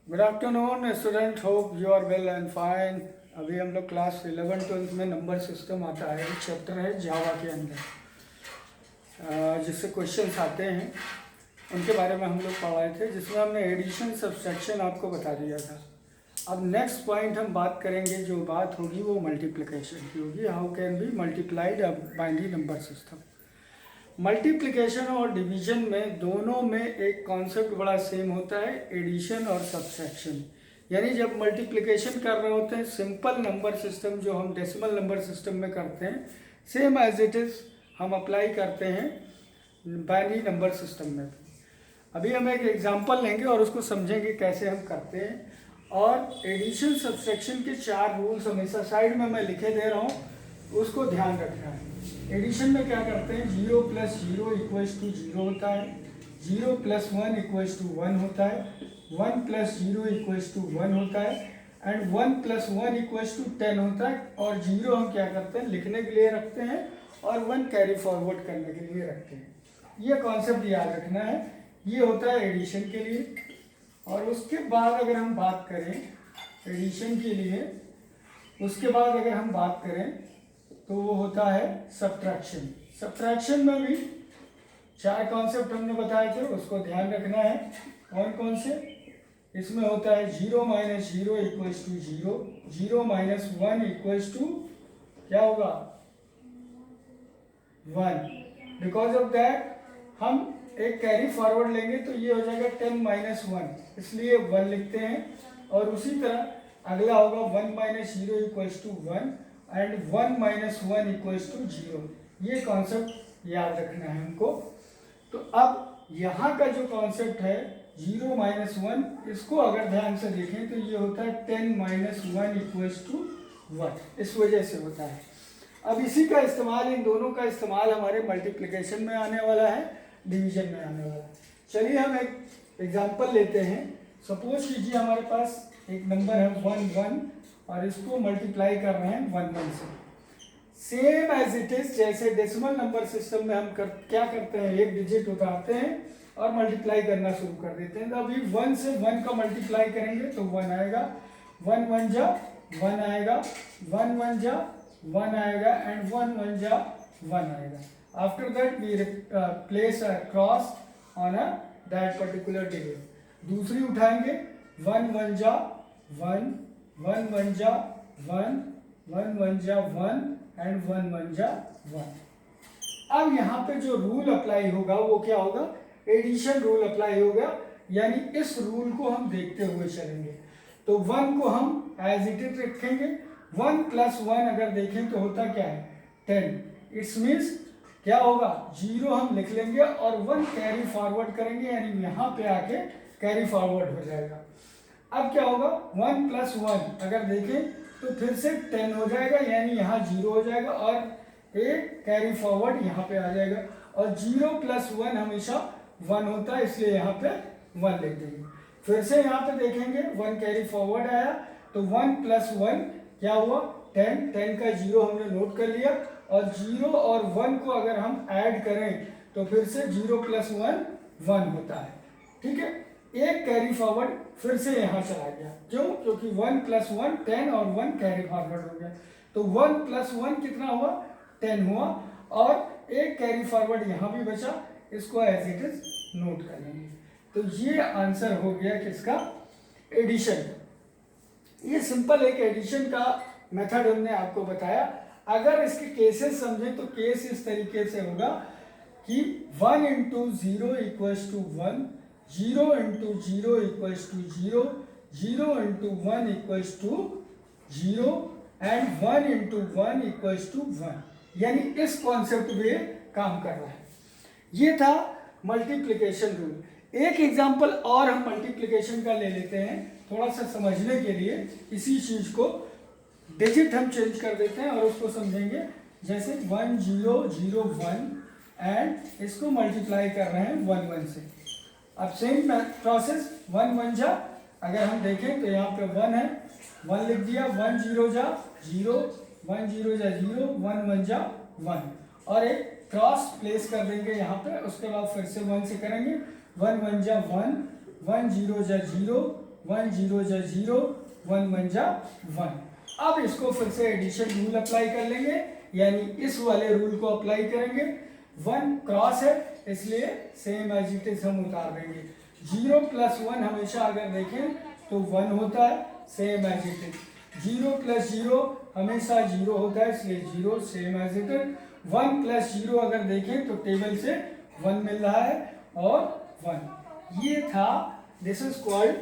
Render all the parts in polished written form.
Good afternoon student, hope you are well and fine. अभी हम लोग क्लास 11-12 में नंबर सिस्टम आता है, एक चैप्टर है जावा के अंदर जिससे क्वेश्चंस आते हैं उनके बारे में हम लोग पढ़ाए थे, जिसमें हमने एडिशन सब्सट्रैक्शन आपको बता दिया था। अब नेक्स्ट पॉइंट हम बात करेंगे, जो बात होगी वो मल्टीप्लिकेशन की होगी। How can be multiplied a binary number system. Multiplication और डिवीजन में दोनों में एक कॉन्सेप्ट बड़ा सेम होता है, एडिशन और सब्सट्रैक्शन। यानी जब मल्टीप्लिकेशन कर रहे होते हैं सिंपल नंबर सिस्टम जो हम डेसिमल नंबर सिस्टम में करते हैं, सेम एज इट इज़ हम अप्लाई करते हैं बाइनरी नंबर सिस्टम में। अभी हम एक एग्जांपल लेंगे और उसको समझेंगे कैसे हम करते हैं। और एडिशन सब्सट्रैक्शन के 4 रूल्स हमेशा साइड में मैं लिखे दे रहा हूँ, उसको ध्यान रखना है। एडिशन में क्या करते हैं, 0 + 0 = 0 होता है, 0 + 1 = 1 होता है, 1 + 0 = 1 होता है, एंड 1 + 1 = 10 होता है। और 0 हम क्या करते हैं, लिखने के लिए रखते हैं, और 1 कैरी फॉरवर्ड करने के लिए रखते हैं। ये कॉन्सेप्ट याद रखना है। ये होता है एडिशन के लिए। और उसके बाद अगर हम बात करें एडिशन के लिए, उसके बाद अगर हम बात करें तो वो होता है सब्ट्रैक्शन। सब्ट्रैक्शन में भी 4 कॉन्सेप्ट हमने बताए थे, उसको ध्यान रखना है। कौन कौन से? इसमें होता है 0 - 0 = 0, 0 - 1 = क्या होगा, 1। बिकॉज ऑफ दैट हम एक कैरी फॉरवर्ड लेंगे तो ये हो जाएगा 10 - 1, इसलिए 1 लिखते हैं। और उसी तरह अगला होगा 1 - 0 = 1 एंड 1 - 1 = 0। ये कॉन्सेप्ट याद रखना है हमको। तो अब यहाँ का जो कॉन्सेप्ट है 0 - 1, इसको अगर ध्यान से देखें तो ये होता है 10 - 1 = 1, इस वजह से होता है। अब इसी का इस्तेमाल, इन दोनों का इस्तेमाल हमारे मल्टीप्लिकेशन में आने वाला है, डिवीजन में आने वाला है। चलिए हम एक एग्जांपल लेते हैं। सपोज कीजिए हमारे पास एक नंबर है 1 1 और इसको मल्टीप्लाई कर रहे हैं 1 1 से। सेम एज इट इज जैसे डेसिमल नंबर सिस्टम में हम क्या करते हैं, एक डिजिट उतारते हैं और मल्टीप्लाई करना शुरू कर देते हैं। तो अभी 1 से 1 का मल्टीप्लाई करेंगे तो 1 आएगा, 1 1 जा 1 आएगा, 1 1 जा 1 आएगा, एंड 1 1 जा 1 आएगा। After that we place a cross on a that particular digit. दूसरी उठाएंगे, 1 1 जा 1, 1 1 जा 1, 1 1 जा 1 एंड 1 1 जा 1। अब यहाँ पे जो रूल अप्लाई होगा वो क्या होगा, एडिशन रूल अप्लाई होगा। यानी इस रूल को हम देखते हुए चलेंगे। तो 1 को हम एज इट इज रखेंगे। 1 + 1 अगर देखें तो होता क्या है, 10। इट्स मीन्स क्या होगा, 0 हम लिख लेंगे और 1 कैरी फॉरवर्ड करेंगे, यानी यहाँ पे आके कैरी फॉरवर्ड हो जाएगा। अब क्या होगा, 1 + 1 अगर देखें तो फिर से 10 हो जाएगा, यानी यहाँ 0 हो जाएगा और एक कैरी फॉरवर्ड यहाँ पे आ जाएगा। और 0 + 1 हमेशा 1 होता है, इसलिए यहाँ पे 1 लिख देंगे। फिर से यहाँ पे देखेंगे 1 कैरी फॉरवर्ड आया, तो 1 + 1 क्या हुआ, 10। 10 का 0 हमने नोट कर लिया, और 0 और 1 को अगर हम ऐड करें तो फिर से 0 + 1 1 होता है। ठीक है, एक कैरी फॉरवर्ड फिर से यहाँ चला गया। क्यों? क्योंकि 1 + 1 10 और 1 कैरी फॉरवर्ड हो गया। तो 1 + 1 कितना हुआ, 10 हुआ, और एक कैरी फॉरवर्ड यहाँ भी बचा, इसको एज इट इज नोट कर लेंगे। तो ये आंसर हो गया किसका, एडिशन। ये सिंपल एक एडिशन का मेथड हमने आपको बताया। अगर इसके केसेस समझें तो केस इस तरीके से होगा कि 1 × 0 = 1, 0 × 0 = 0, 0 × 1 = 0, एंड 1 × 1 = 1। यानी इस कॉन्सेप्ट में काम कर रहा है। ये था मल्टीप्लिकेशन रूल। एक एग्जांपल और हम मल्टीप्लिकेशन का ले लेते हैं, थोड़ा सा समझने के लिए। इसी चीज को डिजिट हम चेंज कर देते हैं और उसको समझेंगे। जैसे 1 0 0 1 एंड इसको मल्टीप्लाई कर रहे हैं 1 1 से। अब सेम प्रोसेस, 1 1 जा, अगर हम देखें तो यहाँ पे 1 है, 1 लिख दिया, 1 0 जा 0, 1 0 जा 0, 1 1 जा 1, और एक क्रॉस प्लेस कर देंगे यहाँ पे। उसके बाद फिर से 1 से करेंगे, 1 1 जा 1, 1 0 जा 0, 1 0 जा 0, 1 1 जा 1। अब इसको फिर से एडिशन रूल अप्लाई कर लेंगे, यानी इस वाले रूल को अप्लाई करेंगे। 1 क्रॉस है इसलिए सेम एज इट इज हम उतार देंगे। 0 + 1 हमेशा अगर देखें तो 1 होता है, सेम एज इट इज। 0 + 0 हमेशा 0 होता है इसलिए 0, सेम एज इट इज। 1 + 0 अगर देखें तो टेबल से 1 मिल रहा है और 1। ये था, दिस इज कॉल्ड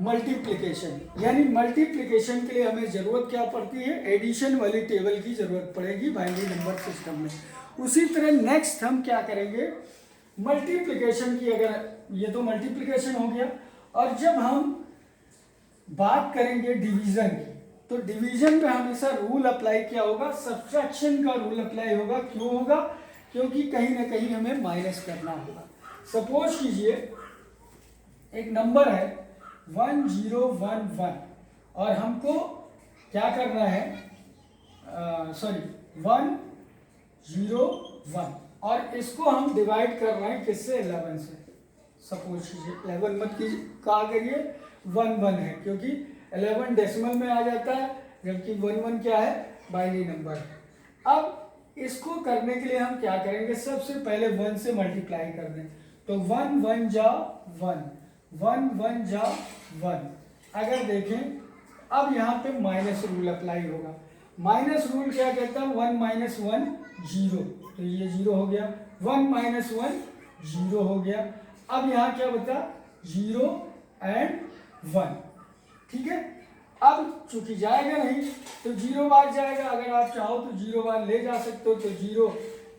मल्टीप्लिकेशन। यानी मल्टीप्लिकेशन के लिए हमें जरूरत क्या पड़ती है, एडिशन वाली टेबल की जरूरत पड़ेगी बाइनरी नंबर सिस्टम में। उसी तरह नेक्स्ट हम क्या करेंगे, मल्टीप्लिकेशन की, अगर ये तो मल्टीप्लिकेशन हो गया, और जब हम बात करेंगे डिवीजन की, तो डिवीजन में हमेशा रूल अप्लाई क्या होगा, सब्ट्रैक्शन का रूल अप्लाई होगा। क्यों होगा, क्योंकि कहीं ना कहीं हमें माइनस करना होगा। सपोज कीजिए एक नंबर है 1 0 1 1 और हमको क्या करना है, 1 0 1, और इसको हम डिवाइड कर रहे हैं किससे, 11 से। सपोज कीजिए 11 मत कहा करिए, 1 1 है, क्योंकि 11 डेसिमल में आ जाता है, जबकि 1 1 क्या है, बाइनरी नंबर है। अब इसको करने के लिए हम क्या करेंगे, सबसे पहले 1 से मल्टीप्लाई कर दें, तो 1 1 जा 1, 1 1 जा 1। अगर देखें अब यहाँ पे माइनस रूल अप्लाई होगा। माइनस रूल क्या कहता है, 1 - 1 0, तो ये 0 हो गया। 1 - 1 0 हो गया। अब यहाँ क्या बता, 0 और 1, ठीक है। अब चूंकि जाएगा नहीं तो 0 बार जाएगा, अगर आप चाहो तो 0 बार ले जा सकते हो, तो 0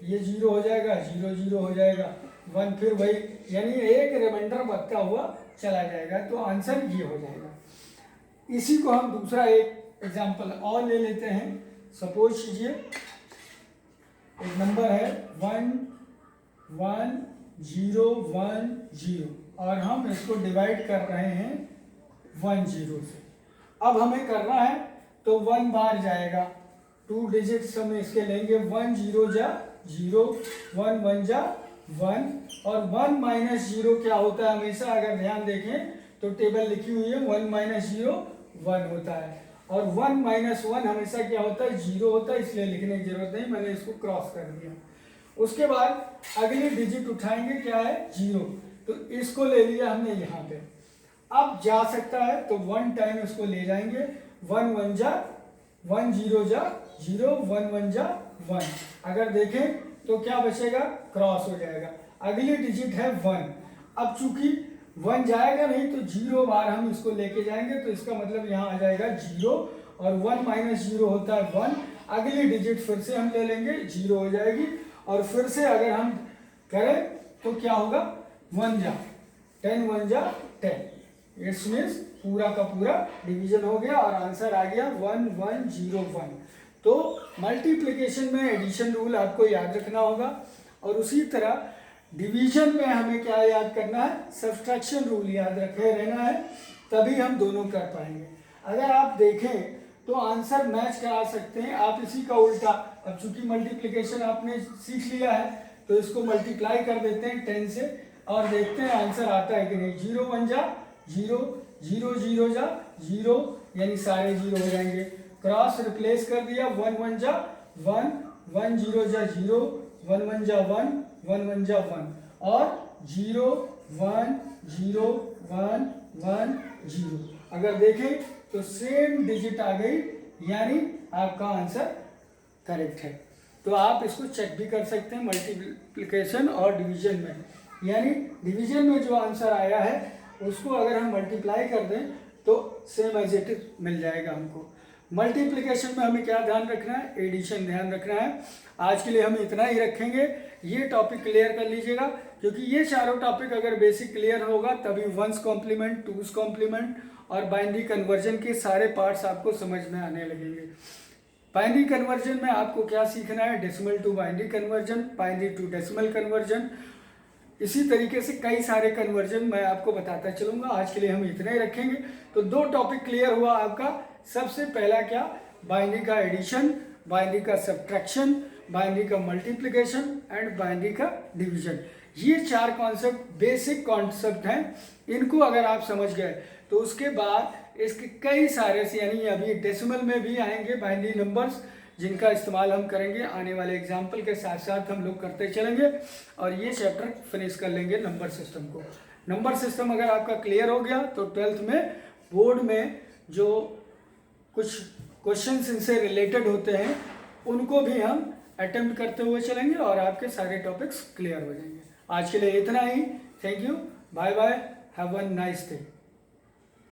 ये 0 हो जाएगा, 0 0 हो जाएगा, 1 फिर वही, यानी एक रिमाइंडर बढ़ता हुआ चला जाएगा, तो आंसर ये हो जाएगा। इसी को हम दूसरा एक एग्जांपल और ले लेते हैं। सपोज कीजिए एक नंबर है 1 1 0 1 0 और हम इसको डिवाइड कर रहे हैं 1 0 से। अब हमें करना है तो 1 बार जाएगा, 2 डिजिट्स हम इसके लेंगे, 1 0 जा 0, 1 1 जा 1, और 1 - 0 क्या होता है, हमेशा अगर ध्यान देखें तो टेबल लिखी हुई है 1 - 0 1 होता है, और 1 - 1 हमेशा क्या होता है, 0 होता है, इसलिए लिखने की जरूरत नहीं, मैंने इसको क्रॉस कर दिया। उसके बाद अगली डिजिट उठाएंगे, क्या है, 0, तो इसको ले लिया हमने यहाँ पे। अब जा सकता है तो 1 टाइम इसको ले जाएंगे, 1 1 जा 1 0 जा 0, 1 1 जा 1। अगर देखें तो क्या बचेगा, क्रॉस हो जाएगा। अगली डिजिट है 1, अब चूंकि 1 जाएगा नहीं तो 0 बार हम इसको लेके जाएंगे, तो इसका मतलब यहाँ आ जाएगा 0, और 1 - 0 होता है 1। अगली डिजिट फिर से हम ले लेंगे, 0 हो जाएगी, और फिर से अगर हम करें तो क्या होगा, 1 जा 10, 1 जा 10, इट्स मीन्स पूरा का पूरा डिवीजन हो गया और आंसर आ गया 1 1 0 1। तो मल्टीप्लिकेशन में एडिशन रूल आपको याद रखना होगा, और उसी तरह डिवीजन में हमें क्या याद करना है, सब्ट्रैक्शन रूल याद रखे रहना है, तभी हम दोनों कर पाएंगे। अगर आप देखें तो आंसर मैच करा सकते हैं आप इसी का उल्टा। अब चूंकि मल्टीप्लिकेशन आपने सीख लिया है तो इसको मल्टीप्लाई कर देते हैं 10 से और देखते हैं आंसर आता है कि नहीं। 0 1 जा 0, 0 0 जा 0, यानी सारे 0 हो जाएंगे। क्रॉस रिप्लेस कर दिया, 1 1 जा 1, 1 0 जा 0, 1 1 जा 1, 1 1 जा 1, और 0 1 0 1 1 0। अगर देखें तो सेम डिजिट आ गई, यानी आपका आंसर करेक्ट है। तो आप इसको चेक भी कर सकते हैं मल्टीप्लिकेशन और डिवीजन में, यानी डिवीजन में जो आंसर आया है उसको अगर हम मल्टीप्लाई कर दें तो सेम एज इट इज मिल जाएगा हमको। मल्टीप्लिकेशन में हमें क्या ध्यान रखना है, एडिशन ध्यान रखना है। आज के लिए हम इतना ही रखेंगे, ये टॉपिक क्लियर कर लीजिएगा, क्योंकि ये चारों टॉपिक अगर बेसिक क्लियर होगा तभी वंस कॉम्प्लीमेंट, टूस कॉम्प्लीमेंट और बाइनरी कन्वर्जन के सारे पार्ट्स आपको समझ में आने लगेंगे। बाइनरी कन्वर्जन में आपको क्या सीखना है, decimal to binary conversion, binary to decimal conversion, इसी तरीके से कई सारे कन्वर्जन मैं आपको बताता चलूंगा। आज के लिए हम इतना ही रखेंगे। तो 2 टॉपिक क्लियर हुआ आपका। सबसे पहला क्या, बाइनरी का एडिशन, बाइनरी का सब्ट्रैक्शन, बाइनरी का मल्टीप्लिकेशन एंड बाइनरी का डिवीजन। ये 4 कॉन्सेप्ट बेसिक कॉन्सेप्ट हैं। इनको अगर आप समझ गए तो उसके बाद इसके कई सारे से, यानी अभी डेसिमल में भी आएंगे बाइनरी नंबर्स, जिनका इस्तेमाल हम करेंगे आने वाले एग्जाम्पल के साथ साथ हम लोग करते चलेंगे और ये चैप्टर फिनिश कर लेंगे नंबर सिस्टम को। नंबर सिस्टम अगर आपका क्लियर हो गया तो 12th में बोर्ड में जो कुछ क्वेश्चंस इनसे रिलेटेड होते हैं उनको भी हम अटेम्प्ट करते हुए चलेंगे और आपके सारे टॉपिक्स क्लियर हो जाएंगे। आज के लिए इतना ही। Thank you, bye bye, have a nice day.